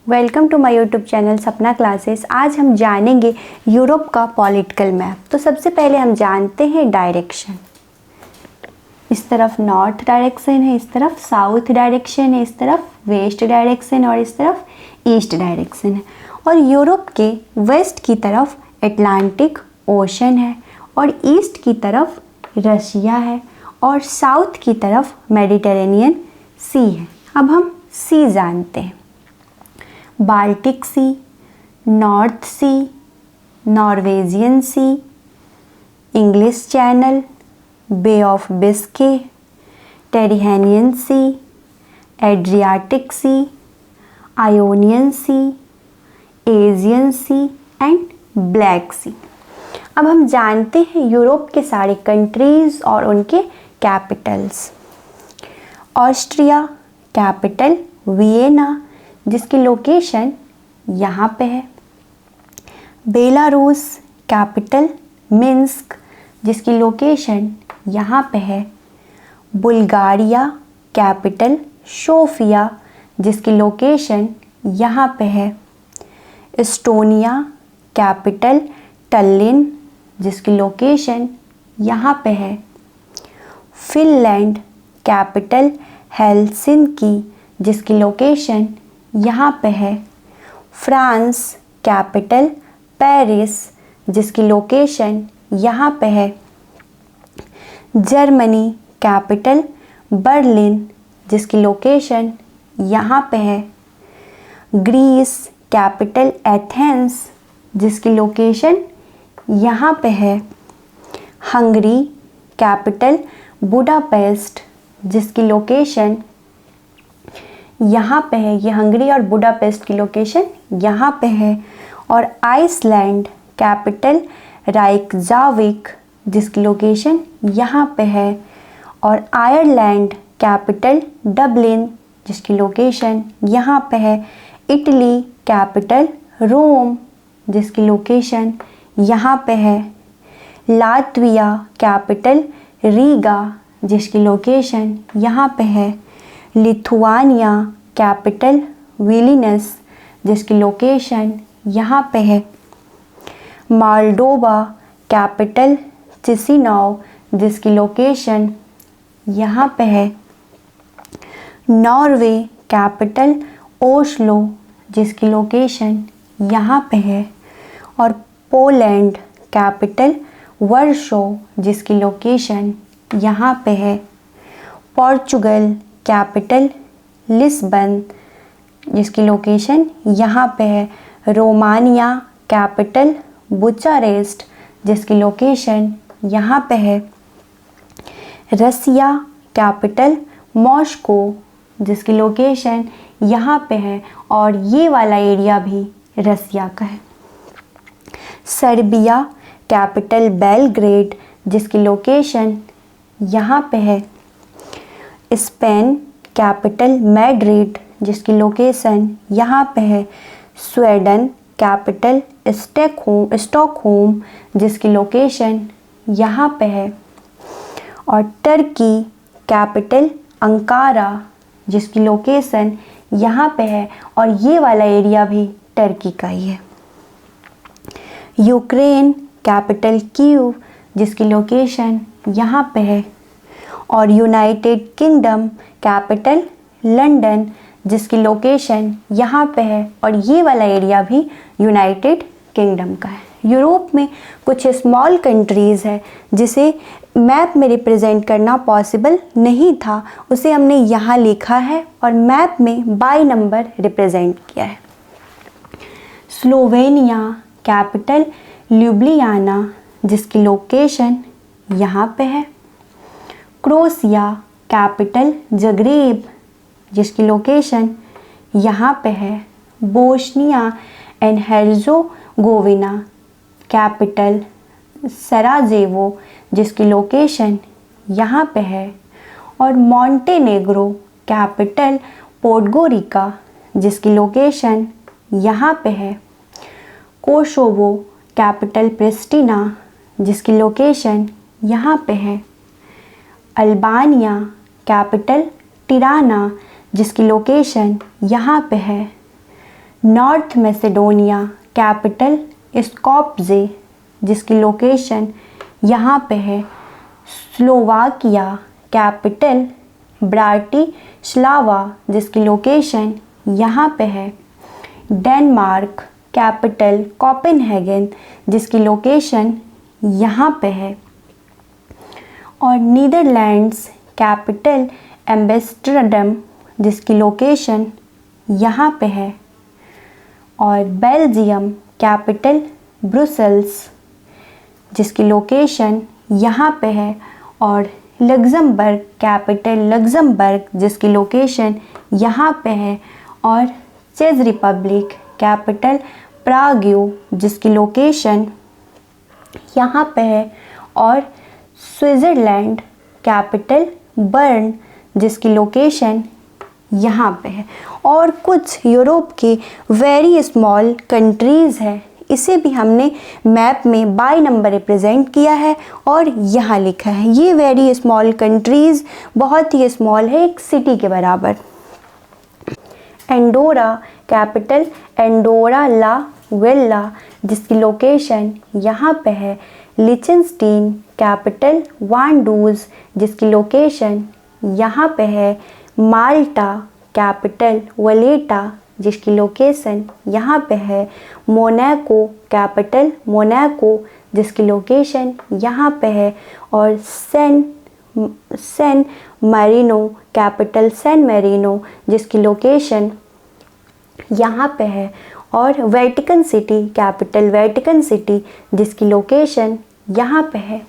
Welcome to my YouTube channel Sapna classes. आज हम जानेंगे यूरोप का पॉलिटिकल मैप। तो सबसे पहले हम जानते हैं डायरेक्शन। इस तरफ नॉर्थ डायरेक्शन है, इस तरफ साउथ डायरेक्शन है, इस तरफ वेस्ट डायरेक्शन और इस तरफ ईस्ट डायरेक्शन है। और यूरोप के वेस्ट की तरफ अटलांटिक ओशन है और ईस्ट की तरफ रशिया है और साउथ की तरफ मेडिटेरेनियन सी है। अब हम सी जानते हैं। Baltic sea, north sea, Norwegian sea, English channel, bay of Biscay, Tyrrhenian sea, Adriatic sea, Ionian sea, Aegean sea and black sea. अब हम जानते हैं यूरोप के सारे कंट्रीज़ और उनके कैपिटल्स। ऑस्ट्रिया कैपिटल वियना, जिसकी लोकेशन यहाँ पे है। बेलारूस कैपिटल मिन्स्क, जिसकी लोकेशन यहाँ पे है। बुल्गारिया कैपिटल सोफिया, जिसकी लोकेशन यहाँ पे है। एस्टोनिया कैपिटल टल्लिन, जिसकी लोकेशन यहाँ पे है। फिनलैंड कैपिटल हेलसिंकी, जिसकी लोकेशन यहाँ पे है। फ्रांस कैपिटल पेरिस, जिसकी लोकेशन यहाँ पे है। जर्मनी कैपिटल बर्लिन, जिसकी लोकेशन यहाँ पे है। ग्रीस कैपिटल एथेंस, जिसकी लोकेशन यहाँ पे है। हंगरी कैपिटल बुडापेस्ट, जिसकी लोकेशन यहाँ पे है। ये हंगरी और बुडापेस्ट की लोकेशन यहाँ पे है। और आइसलैंड कैपिटल राइकजाविक, जिसकी लोकेशन यहाँ पे है। और आयरलैंड कैपिटल डबलिन, जिसकी लोकेशन यहाँ पे है। इटली कैपिटल रोम, जिसकी लोकेशन यहाँ पे है। लातविया कैपिटल रीगा, जिसकी लोकेशन यहाँ पे है। लिथुआनिया कैपिटल विलिनस, जिसकी लोकेशन यहाँ पे है। मोल्डोवा कैपिटल चिसिनाउ, जिसकी लोकेशन यहाँ पे है। नॉर्वे कैपिटल ओस्लो, जिसकी लोकेशन यहाँ पे है। और पोलैंड कैपिटल वर्सो, जिसकी लोकेशन यहाँ पे है। पोर्चुगल कैपिटल लिस्बन, जिसकी लोकेशन यहाँ पे है। रोमानिया कैपिटल बुचारेस्ट, जिसकी लोकेशन यहाँ पे है। रसिया कैपिटल मॉस्को, जिसकी लोकेशन यहाँ पे है और ये वाला एरिया भी रसिया का है। सर्बिया कैपिटल बेलग्रेड, जिसकी लोकेशन यहाँ पे है। स्पेन कैपिटल मैड्रिड, जिसकी लोकेशन यहाँ पे है। स्वीडन कैपिटल स्टॉकहोम, जिसकी लोकेशन यहाँ पे है। और टर्की कैपिटल अंकारा, जिसकी लोकेशन यहाँ पे है और ये वाला एरिया भी टर्की का ही है। यूक्रेन कैपिटल कीव, जिसकी लोकेशन यहाँ पे है। और यूनाइटेड किंगडम कैपिटल लंदन, जिसकी लोकेशन यहाँ पे है और ये वाला एरिया भी यूनाइटेड किंगडम का है। यूरोप में कुछ स्मॉल कंट्रीज़ है जिसे मैप में रिप्रेजेंट करना पॉसिबल नहीं था, उसे हमने यहाँ लिखा है और मैप में बाय नंबर रिप्रेजेंट किया है। स्लोवेनिया कैपिटल ल्यूब्लियाना, जिसकी लोकेशन यहाँ पे है। क्रोएशिया कैपिटल जग्रेब, जिसकी लोकेशन यहाँ पे है। बोस्निया एंड हेर्ज़ेगोविना कैपिटल सराजेवो, जिसकी लोकेशन यहाँ पे है। और मॉन्टेनेग्रो कैपिटल पोडगोरिका, जिसकी लोकेशन यहाँ पे है। कोसोवो कैपिटल प्रिस्टिना, जिसकी लोकेशन यहाँ पे है। अल्बानिया कैपिटल टिराना, जिसकी लोकेशन यहाँ पे है। नॉर्थ मैसेडोनिया कैपिटल स्कोप्जे जिसकी लोकेशन यहाँ पे है। स्लोवाकिया कैपिटल ब्राटिस्लावा जिसकी लोकेशन यहाँ पे है। डेनमार्क कैपिटल कोपेनहेगन जिसकी लोकेशन यहाँ पे है। और नीदरलैंड्स कैपिटल एम्स्टर्डम जिसकी लोकेशन यहाँ पे है। और बेल्जियम कैपिटल ब्रुसेल्स जिसकी लोकेशन यहाँ पे है। और लग्जमबर्ग कैपिटल लग्जमबर्ग जिसकी लोकेशन यहाँ पे है। और चेक रिपब्लिक कैपिटल प्राग्यू जिसकी लोकेशन यहाँ पे है। और स्विट्ज़रलैंड कैपिटल बर्न जिसकी लोकेशन यहाँ पे है। और कुछ यूरोप की वेरी स्मॉल कंट्रीज़ है, इसे भी हमने मैप में बाय नंबर रिप्रेजेंट किया है और यहाँ लिखा है। ये वेरी स्मॉल कंट्रीज़ बहुत ही स्मॉल है, एक सिटी के बराबर। एंडोरा कैपिटल एंडोरा ला वेल्ला जिसकी लोकेशन यहाँ पे है। लिचनस्टीन कैपिटल वांडूज जिसकी लोकेशन यहाँ पे है। माल्टा कैपिटल वलेटा जिसकी लोकेशन यहाँ पे है। मोनाको कैपिटल मोनाको जिसकी लोकेशन यहाँ पे है। और San Marino capital San Marino जिसकी लोकेशन यहाँ पे है। और Vatican city capital Vatican city जिसकी लोकेशन यहाँ पे है।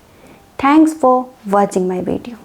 Thanks for watching my video.